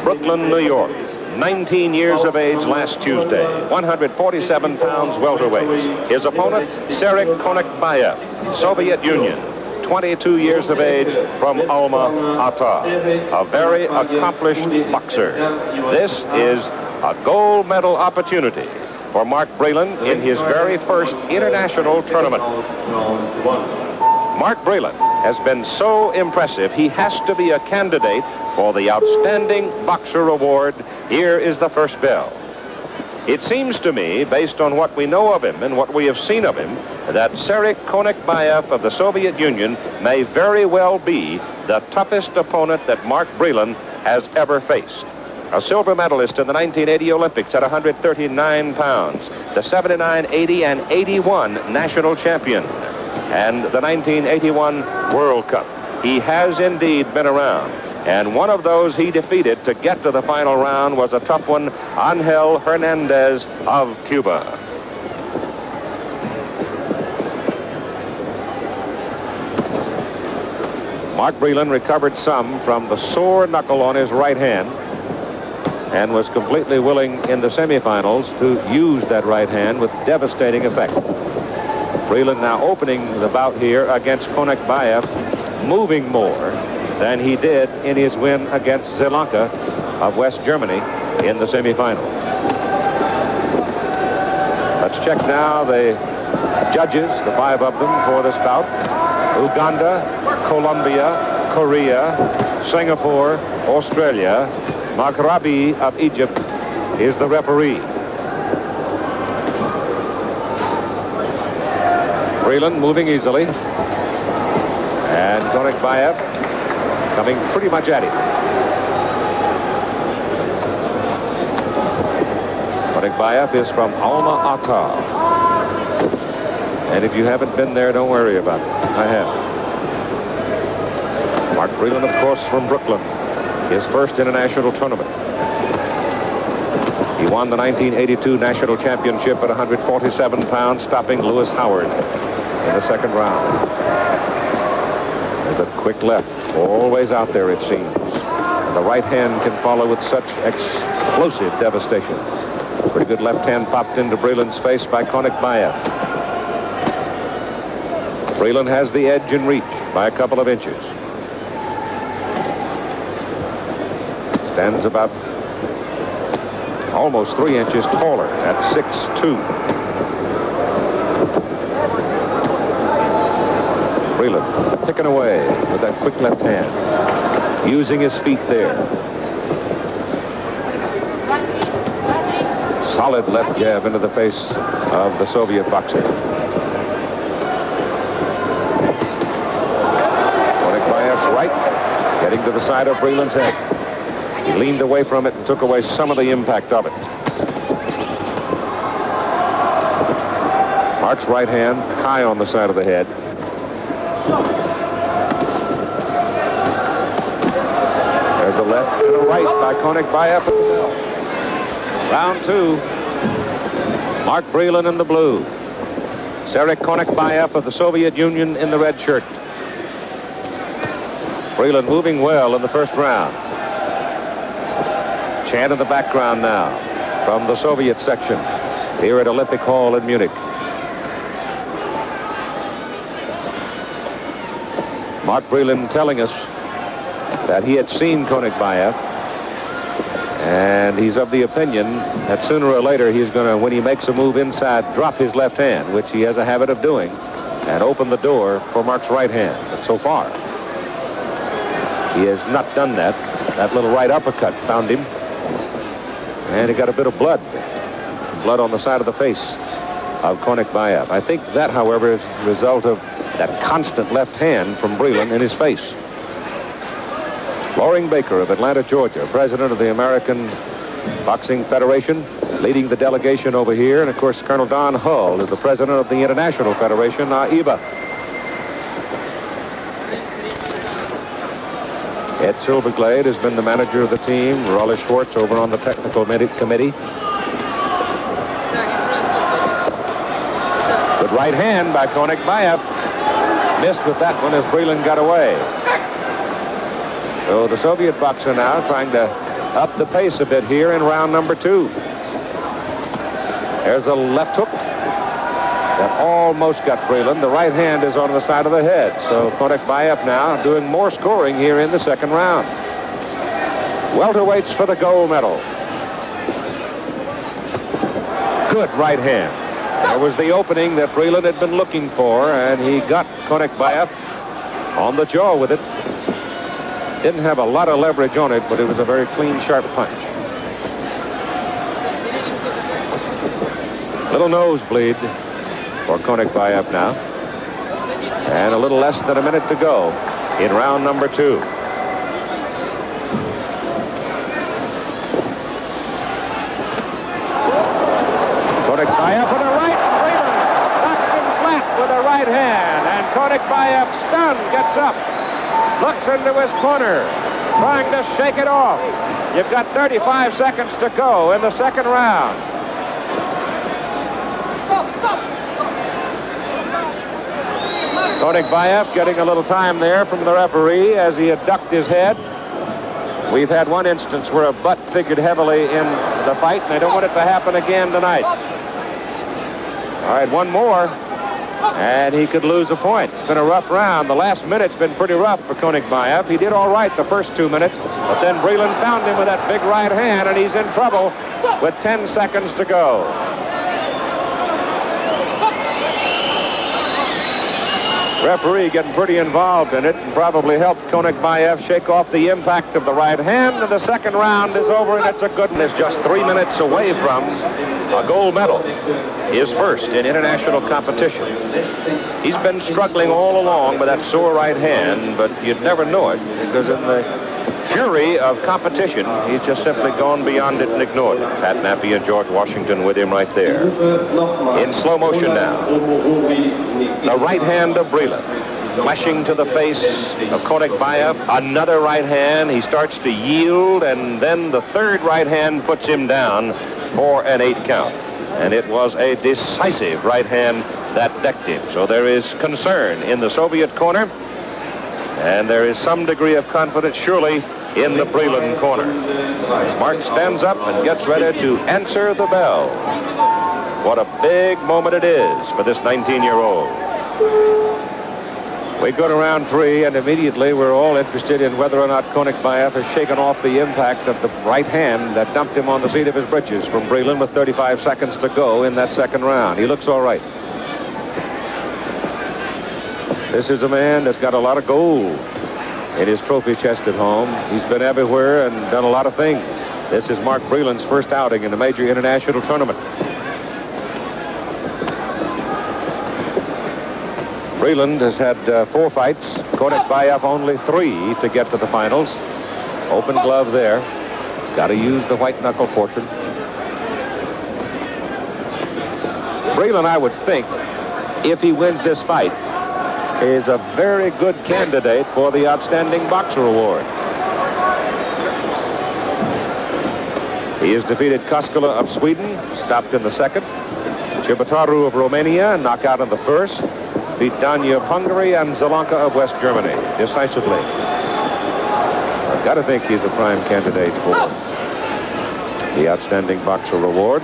Brooklyn, New York. 19 years of age last Tuesday, 147 pounds welterweight. His opponent, Serik Konakbayev, Soviet Union, 22 years of age from Alma-Ata, a very accomplished boxer. This is a gold medal opportunity for Mark Breland in his very first international tournament. Mark Breland has been so impressive, he has to be a candidate for the Outstanding Boxer Award. Here is the first bell. It seems to me, based on what we know of him and what we have seen of him, that Serik Konakbayev of the Soviet Union may very well be the toughest opponent that Mark Breland has ever faced. A silver medalist in the 1980 Olympics at 139 pounds, the 79, 80, and 81 national champion, and the 1981 World Cup. He has indeed been around. And one of those he defeated to get to the final round was a tough one, Angel Hernandez of Cuba. Mark Breland recovered some from the sore knuckle on his right hand and was completely willing in the semifinals to use that right hand with devastating effect. Breland now opening the bout here against Konakbayev, moving more than he did in his win against Zelanka of West Germany in the semifinal. Let's check now the judges, the 5 of them for this bout. Uganda, Colombia, Korea, Singapore, Australia. Maghrabi of Egypt is the referee. Breland moving easily. And Konakbayev coming pretty much at him. Konakbayev is from Alma-Ata. And if you haven't been there, don't worry about it. I have. Mark Breland, of course, from Brooklyn. His first international tournament. He won the 1982 national championship at 147 pounds, stopping Lewis Howard in the second round. There's a quick left, always out there, it seems. And the right hand can follow with such explosive devastation. Pretty good left hand popped into Breland's face by Konakbayev. Breland has the edge in reach by a couple of inches. Stands about almost 3 inches taller at 6'2". Breland picking away with that quick left hand, using his feet there. Solid left jab into the face of the Soviet boxer. Konakbayev's right, getting to the side of Breland's head. He leaned away from it and took away some of the impact of it. Mark's right hand high on the side of the head. There's a left and a right by Konakbayev. Round 2. Mark Breland in the blue. Serik Konakbayev of the Soviet Union in the red shirt. Breland moving well in the first round. Chant in the background now from the Soviet section here at Olympic Hall in Munich. Mark Breland telling us that he had seen Konakbayev, and he's of the opinion that sooner or later he's going to, when he makes a move inside, drop his left hand, which he has a habit of doing, and open the door for Mark's right hand. But so far, he has not done that. That little right uppercut found him. And he got a bit of blood. Blood on the side of the face of Konakbayev. I think that, however, is a result of that constant left hand from Breland in his face. Loring Baker of Atlanta, Georgia, president of the American Boxing Federation, leading the delegation over here. And, of course, Colonel Don Hull is the president of the International Federation, AIBA. Ed Silverglade has been the manager of the team. Raleigh Schwartz over on the technical committee. Good right hand by Konakbayev. Missed with that one as Breland got away. So the Soviet boxer now trying to up the pace a bit here in round number 2. There's a left hook that almost got Breland. The right hand is on the side of the head. So Konakbayev now doing more scoring here in the second round. Welterweights for the gold medal. Good right hand. There was the opening that Breland had been looking for, and he got Konakbayev on the jaw with it. Didn't have a lot of leverage on it, but it was a very clean, sharp punch. Little nosebleed for Konakbayev now. And a little less than a minute to go in round number 2. Konakbayev with a right. Breland knocks him flat with a right hand. And Konakbayev, stunned, gets up. Looks into his corner, trying to shake it off. You've got 35 seconds to go in the second round. Konakbayev getting a little time there from the referee as he had ducked his head. We've had one instance where a butt figured heavily in the fight, and I don't want it to happen again tonight. All right, one more. And he could lose a point. It's been a rough round. The last minute's been pretty rough for Konakbayev. He did all right the first 2 minutes, but then Breland found him with that big right hand, and he's in trouble with 10 seconds to go. Referee getting pretty involved in it and probably helped Konakbayev shake off the impact of the right hand. And the second round is over, and it's a good one. It's just 3 minutes away from a gold medal. His first in international competition. He's been struggling all along with that sore right hand, but you'd never know it because in the fury of competition, he's just simply gone beyond it and ignored it. Pat Mappy and George Washington with him right there. In slow motion now. The right hand of Breland, flashing to the face of Konakbayev. Another right hand. He starts to yield, and then the third right hand puts him down for an 8 count. And it was a decisive right hand that decked him. So there is concern in the Soviet corner, and there is some degree of confidence surely in the Breland corner. As Mark stands up and gets ready to answer the bell. What a big moment it is for this 19-year-old. We go to round 3, and immediately we're all interested in whether or not Konakbayev has shaken off the impact of the right hand that dumped him on the seat of his britches from Breland with 35 seconds to go in that second round. He looks all right. This is a man that's got a lot of gold in his trophy chest at home. He's been everywhere and done a lot of things. This is Mark Breland's first outing in a major international tournament. Breland has had 4 fights. Konakbayev only 3 to get to the finals. Open glove there. Got to use the white knuckle portion. Breland, I would think, if he wins this fight, is a very good candidate for the Outstanding Boxer Award. He has defeated Koskela of Sweden, stopped in the second. Chibataru of Romania, knockout in the first. Beat Danya of Hungary and Zelanka of West Germany decisively. I've got to think he's a prime candidate for the Outstanding Boxer Award.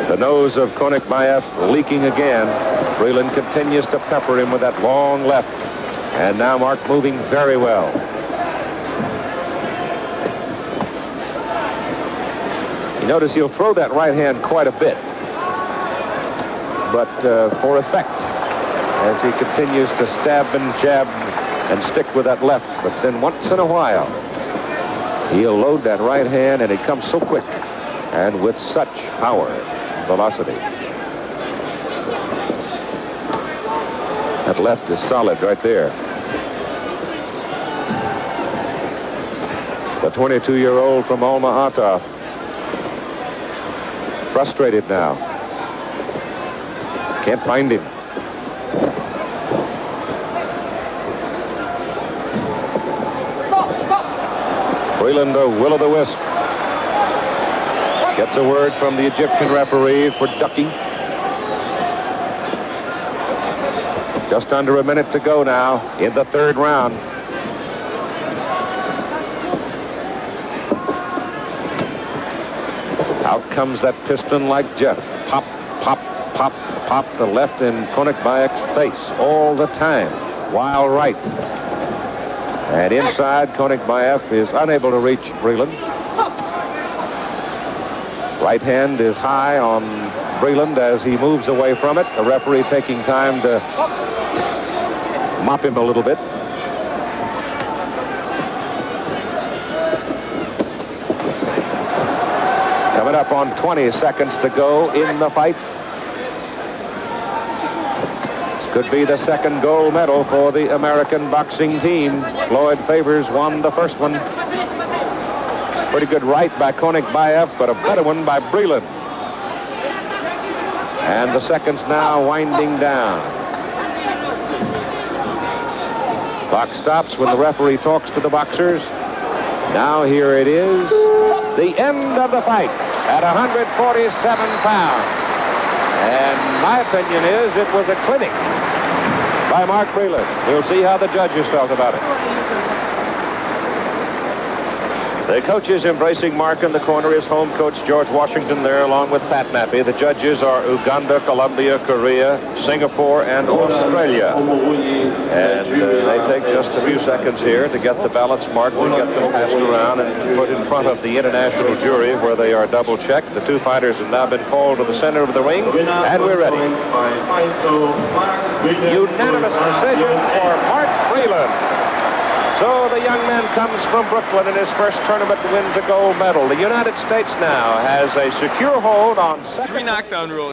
The nose of Konakbayev leaking again. Breland continues to pepper him with that long left. And now Mark moving very well. You notice he'll throw that right hand quite a bit, but for effect, as he continues to stab and jab and stick with that left. But then once in a while, he'll load that right hand, and it comes so quick and with such power, velocity. That left is solid right there. The 22-year-old from Alma-Ata, frustrated now. Can't find him. Breland, a will-o'-the-wisp. Gets a word from the Egyptian referee for ducking. Just under a minute to go now in the third round. Out comes that piston like jet. Pop, pop, pop, pop. The left in Konakbayev's face all the time, while right. And inside, Konakbayev is unable to reach Breland. Right hand is high on Breland as he moves away from it. The referee taking time to mop him a little bit. Coming up on 20 seconds to go in the fight. This could be the second gold medal for the American boxing team. Floyd Favors won the first one. Pretty good right by Konakbayev, but a better one by Breland. And the seconds now winding down. Clock stops when the referee talks to the boxers. Now here it is, the end of the fight at 147 pounds. And my opinion is it was a clinic by Mark Breland. We'll see how the judges felt about it. The coaches embracing Mark in the corner is home coach George Washington there along with Pat Nappy. The judges are Uganda, Colombia, Korea, Singapore, and Australia. And they take just a few seconds here to get the ballots marked and get them passed around and put in front of the international jury where they are double checked. The two fighters have now been called to the center of the ring, and we're ready. Unanimous decision for Mark Breland. So the young man comes from Brooklyn in his first tournament and wins a gold medal. The United States now has a secure hold on second. 3 knockdown rule.